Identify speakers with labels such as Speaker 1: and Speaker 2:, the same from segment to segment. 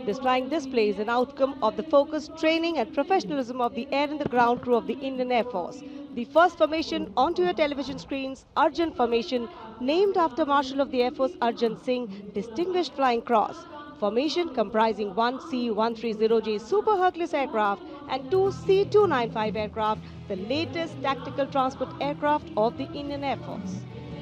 Speaker 1: This flying display is an outcome of the focused training and professionalism of the air and the ground crew of the Indian Air Force. The first formation onto your television screens, Arjun Formation, named after Marshal of the Air Force Arjun Singh, Distinguished Flying Cross. Formation comprising one C-130J Super Hercules aircraft and two C-295 aircraft, the latest tactical transport aircraft of the Indian Air Force.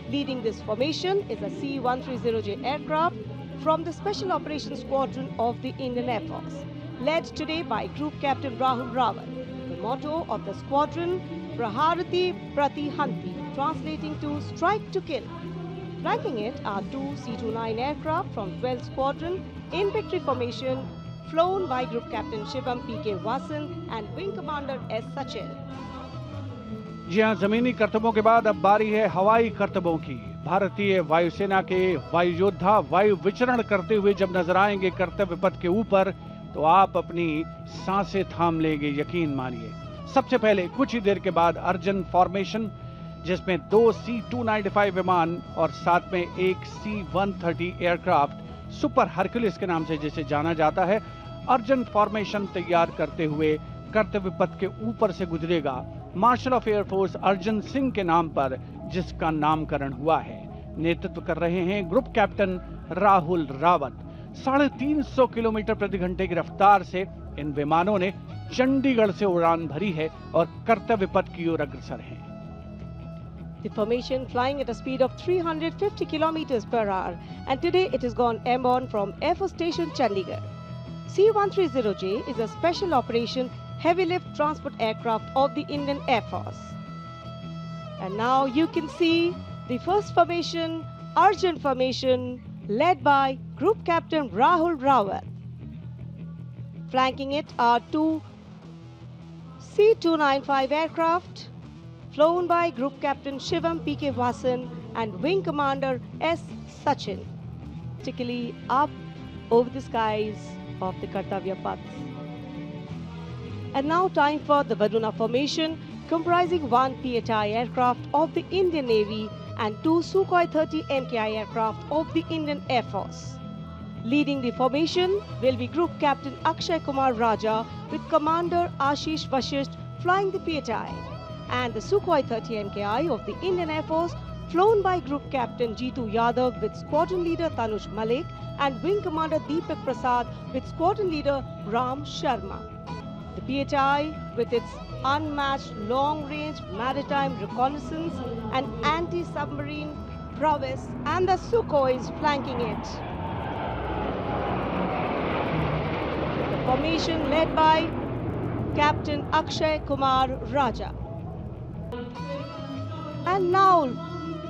Speaker 1: Leading this formation is a C-130J aircraft from the Special Operations Squadron of the Indian Air Force, led today by Group Captain Rahul Rawat. The motto of the squadron, Praharati Pratihanti, translating to strike to kill. Flanking it are two C-29 aircraft from 12th Squadron in victory formation, flown by Group Captain Shivam P.K. Vasan and Wing Commander S. Sachin.
Speaker 2: जी हां, जमीनी करतबों के बाद अब बारी है हवाई करतबों की। भारतीय वायुसेना के वायु योद्धा वायु विचरण करते हुए जब नजर आएंगे कर्तव्य पथ के ऊपर, तो आप अपनी सांसें थाम लेंगे, यकीन मानिए। सबसे पहले कुछ ही देर के बाद अर्जन फॉर्मेशन, जिसमें दो C-295 विमान और साथ में एक C-130 एयरक्राफ्ट सुपर हरक्यूलिस के नाम से जिसे जाना जाता है, अर्जन फॉर्मेशन तैयार करते हुए कर्तव्य पथ के ऊपर से गुजरेगा, marshal of air force Arjan Singh के नाम पर जिसका नामकरण हुआ है। नेतृत्व कर रहे हैं group captain Rahul Rawat. 350 kilometre प्रति घंटे की रफ्तार से इन विमानों ने चंडीगढ़ से उड़ान भरी है और कर्तव्य पथ की ओर अग्रसर हैं।
Speaker 1: The formation flying at a speed of 350 kilometers per hour, and today it has gone airborne from Air Force Station Chandigarh. C-130J is a special operation heavy lift transport aircraft of the Indian Air Force. And now you can see the first formation, Arjun Formation, led by Group Captain Rahul Rawat. Flanking it are two C-295 aircraft, flown by Group Captain Shivam P.K. Vasan and Wing Commander S. Sachin, particularly up over the skies of the Kartavya Path. And now time for the Varuna Formation, comprising one PHI aircraft of the Indian Navy and two Sukhoi 30 MKI aircraft of the Indian Air Force. Leading the formation will be Group Captain Akshay Kumar Raja with Commander Ashish Vashisht flying the PHI, and the Sukhoi 30 MKI of the Indian Air Force flown by Group Captain Jeetu Yadav with Squadron Leader Tanush Malik and Wing Commander Deepak Prasad with Squadron Leader Ram Sharma. The PHI, with its unmatched long-range maritime reconnaissance and anti-submarine prowess, and the Sukhois flanking it. The formation led by Captain Akshay Kumar Raja. And now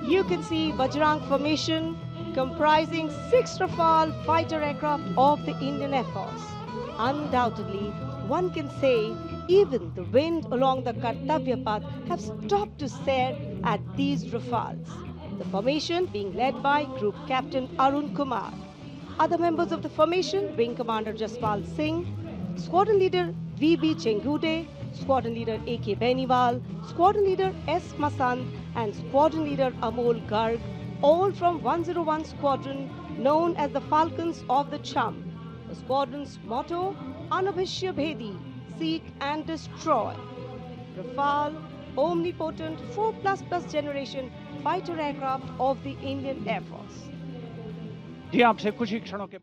Speaker 1: you can see Bajrang Formation, comprising 6 Rafale fighter aircraft of the Indian Air Force. Undoubtedly, one can say even the wind along the Kartavya Path have stopped to stare at these Rafales. The formation being led by Group Captain Arun Kumar. Other members of the formation, Wing Commander Jaspal Singh, Squadron Leader V.B. Chengude, Squadron Leader A.K. Beniwal, Squadron Leader S. Masant and Squadron Leader Amol Garg, all from 101 Squadron known as the Falcons of the Chum. The squadron's motto, Anubhishya Bhedi, seek and destroy. Rafale, omnipotent 4++ generation fighter aircraft of the Indian Air Force.
Speaker 2: जी आपसे कुछ ही क्षणों के